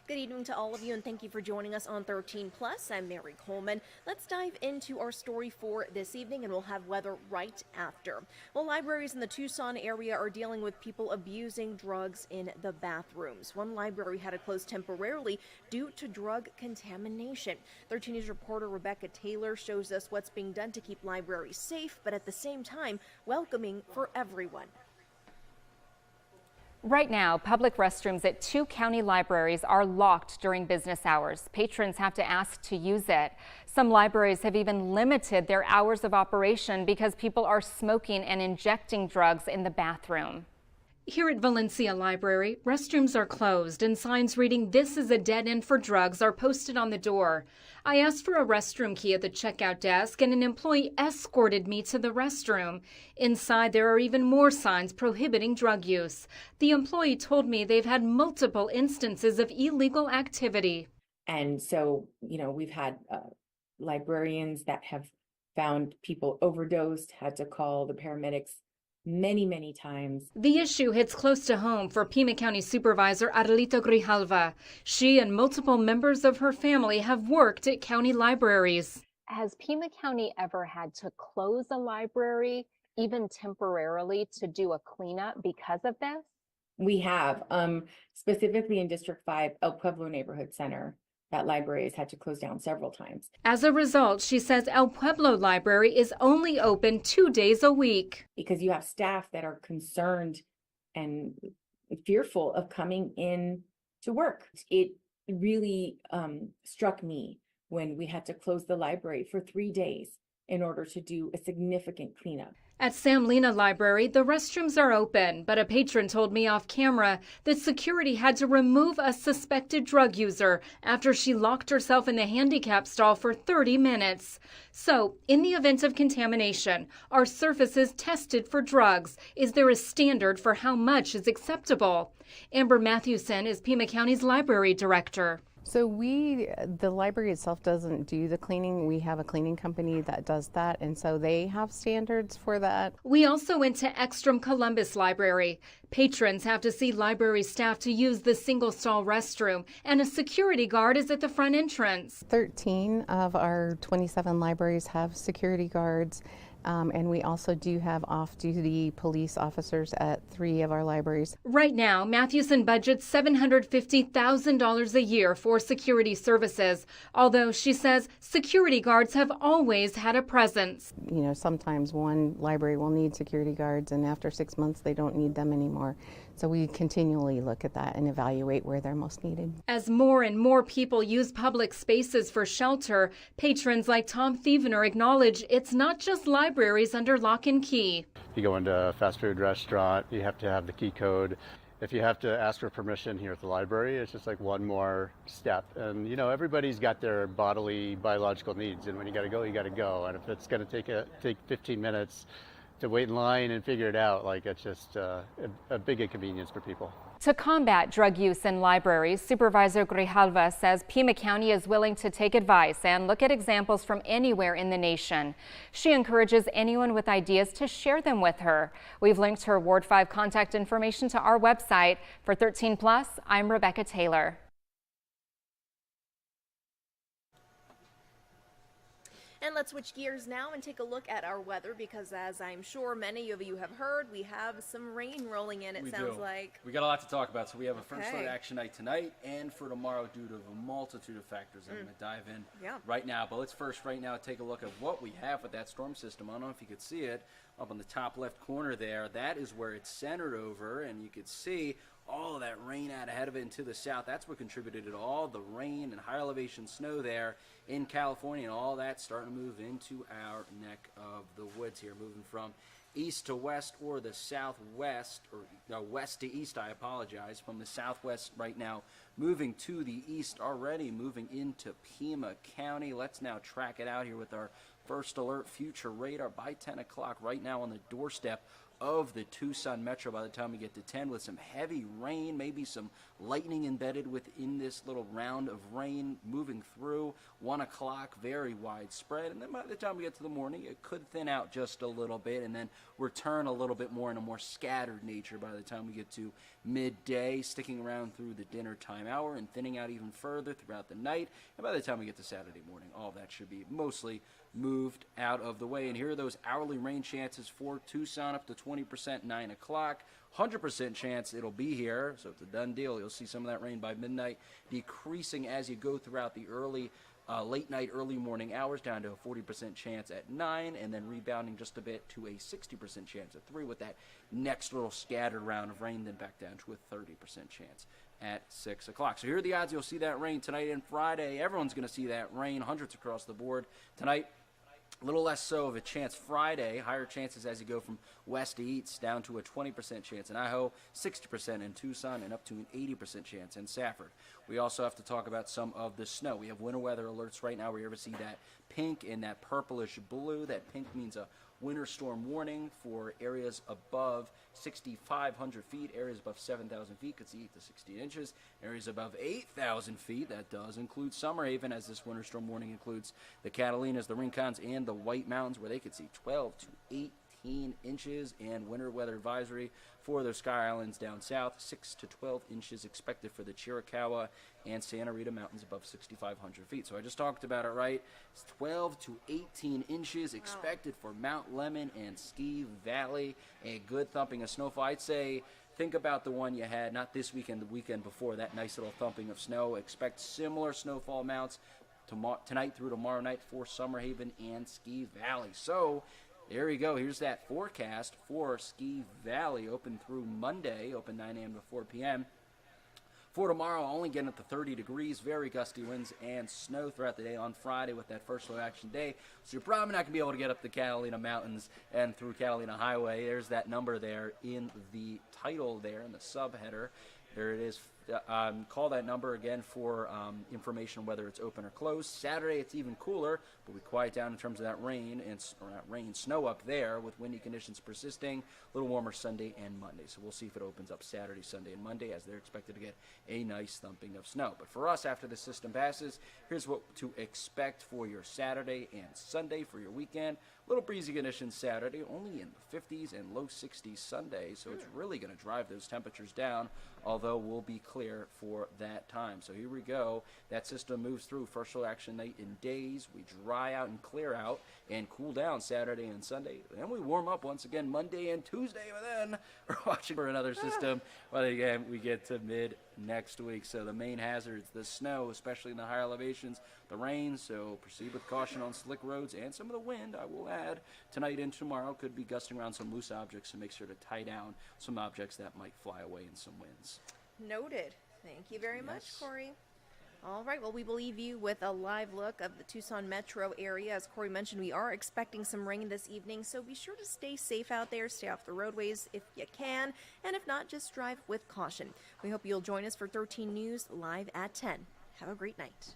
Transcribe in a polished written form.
Good evening to all of you, and thank you for joining us on 13 Plus. I'm Mary Coleman. Let's dive into our story for this evening, and we'll have weather right after. Well, libraries in the Tucson area are dealing with people abusing drugs in the bathrooms. One library had to close temporarily due to drug contamination. 13 News reporter Rebecca Taylor shows us what's being done to keep libraries safe, but at the same time, welcoming for everyone. Right now, public restrooms at 2 county libraries are locked during business hours. Patrons have to ask to use it. Some libraries have even limited their hours of operation because people are smoking and injecting drugs in the bathroom. Here at Valencia Library, restrooms are closed and signs reading "This is a dead end for drugs" are posted on the door. I asked for a restroom key at the checkout desk and an employee escorted me to the restroom. Inside, there are even more signs prohibiting drug use. The employee told me they've had multiple instances of illegal activity. And so, we've had librarians that have found people overdosed, had to call the paramedics many times. The issue hits close to home for Pima County Supervisor Arlita Grijalva. She and multiple members of her family have worked at county libraries. Has Pima County ever had to close a library, even temporarily, to do a cleanup because of this? We have, specifically in District 5, El Pueblo Neighborhood Center. That library has had to close down several times. As a result, she says El Pueblo Library is only open 2 days a week. Because you have staff that are concerned and fearful of coming in to work. It really struck me when we had to close the library for 3 days in order to do a significant cleanup. At Sam Lena Library, the restrooms are open, but a patron told me off camera that security had to remove a suspected drug user after she locked herself in the handicap stall for 30 minutes. So, in the event of contamination, are surfaces tested for drugs? Is there a standard for how much is acceptable? Amber Matthewson is Pima County's library director. So the library itself doesn't do the cleaning. We have a cleaning company that does that, and so they have standards for that. We also went to Ekstrom Columbus Library. Patrons have to see library staff to use the single-stall restroom, and a security guard is at the front entrance. 13 of our 27 libraries have security guards. And we also do have off-duty police officers at 3 of our libraries. Right now, Matthewson budgets $750,000 a year for security services, although she says security guards have always had a presence. Sometimes one library will need security guards, and after 6 months, they don't need them anymore. So we continually look at that and evaluate where they're most needed. As more and more people use public spaces for shelter, patrons like Tom Thievener acknowledge it's not just libraries under lock and key. You go into a fast food restaurant, you have to have the key code. If you have to ask for permission here at the library, it's just like one more step. And everybody's got their biological needs, and when you gotta go, you gotta go. And if it's gonna take 15 minutes to wait in line and figure it out, it's just a big inconvenience for people. To combat drug use in libraries, Supervisor Grijalva says Pima County is willing to take advice and look at examples from anywhere in the nation. She encourages anyone with ideas to share them with her. We've linked her Ward 5 contact information to our website. For 13 Plus, I'm Rebecca Taylor. And let's switch gears now and take a look at our weather, because as I'm sure many of you have heard, we have some rain rolling in, it sounds like. We got a lot to talk about, so we have a first start action night tonight and for tomorrow due to a multitude of factors I'm going to dive in right now. But let's first right now take a look at what we have with that storm system. I don't know if you could see it up on the top left corner there. That is where it's centered over, and you could see all of that rain out ahead of it and to the south. That's what contributed to all the rain and high elevation snow there in California, and all that starting to move into our neck of the woods here, moving from east to west or the southwest, or no, west to east, I apologize, from the southwest right now, moving to the east already, moving into Pima County. Let's now track it out here with our first alert future radar by 10 o'clock right now on the doorstep of the Tucson metro by the time we get to 10, with some heavy rain, maybe some lightning embedded within this little round of rain moving through. 1 o'clock, very widespread. And then by the time we get to the morning, it could thin out just a little bit and then return a little bit more in a more scattered nature by the time we get to midday, sticking around through the dinner time hour and thinning out even further throughout the night. And by the time we get to Saturday morning, all of that should be mostly moved out of the way. And here are those hourly rain chances for Tucson, up to 20%, 9 o'clock. 100% chance it'll be here, so it's a done deal. You'll see some of that rain by midnight, decreasing as you go throughout the late night, early morning hours, down to a 40% chance at 9, and then rebounding just a bit to a 60% chance at 3, with that next little scattered round of rain, then back down to a 30% chance at 6 o'clock. So here are the odds you'll see that rain tonight and Friday. Everyone's going to see that rain, hundreds across the board tonight. A little less so of a chance Friday, higher chances as you go from west to east, down to a 20% chance in Idaho, 60% in Tucson, and up to an 80% chance in Safford. We also have to talk about some of the snow. We have winter weather alerts right now where you ever see that pink and that purplish blue. That pink means a winter storm warning for areas above 6,500 feet. Areas above 7,000 feet could see 8 to 16 inches. Areas above 8,000 feet, that does include Summerhaven, as this winter storm warning includes the Catalinas, the Rincons, and the White Mountains, where they could see 12 to 18 inches. And winter weather advisory for those Sky Islands down south, 6 to 12 inches expected for the Chiricahua and Santa Rita Mountains above 6,500 feet. So I just talked about it, right? It's 12 to 18 inches expected for Mount Lemmon and Ski Valley. A good thumping of snowfall. I'd say think about the one you had, not this weekend, the weekend before, that nice little thumping of snow. Expect similar snowfall amounts tonight through tomorrow night for Summerhaven and Ski Valley. So there you go. Here's that forecast for Ski Valley, open through Monday, open 9 a.m. to 4 p.m. For tomorrow, only getting up to 30 degrees, very gusty winds and snow throughout the day on Friday with that first low action day. So you're probably not going to be able to get up the Catalina Mountains and through Catalina Highway. There's that number there in the title there in the subheader. There it is. Call that number again for information whether it's open or closed. Saturday it's even cooler, but we quiet down in terms of that rain and snow up there with windy conditions persisting. A little warmer Sunday and Monday. So we'll see if it opens up Saturday, Sunday, and Monday, as they're expected to get a nice thumping of snow. But for us, after the system passes, here's what to expect for your Saturday and Sunday for your weekend. Little breezy conditions Saturday, only in the 50s and low 60s Sunday, so it's really going to drive those temperatures down, although we'll be clear for that time. So here we go. That system moves through first low action night in days. We dry out and clear out and cool down Saturday and Sunday. Then we warm up once again Monday and Tuesday, but then we're watching for another system by the time we get to mid next week. So the main hazards, the snow, especially in the higher elevations, the rain, so proceed with caution on slick roads and some of the wind, I will add. Tonight and tomorrow could be gusting around some loose objects, so make sure to tie down some objects that might fly away in some winds. Noted. Thank you very much, Corey. All right, well, we will leave you with a live look of the Tucson metro area. As Corey mentioned, we are expecting some rain this evening, so be sure to stay safe out there, stay off the roadways if you can, and if not, just drive with caution. We hope you'll join us for 13 News live at 10. Have a great night.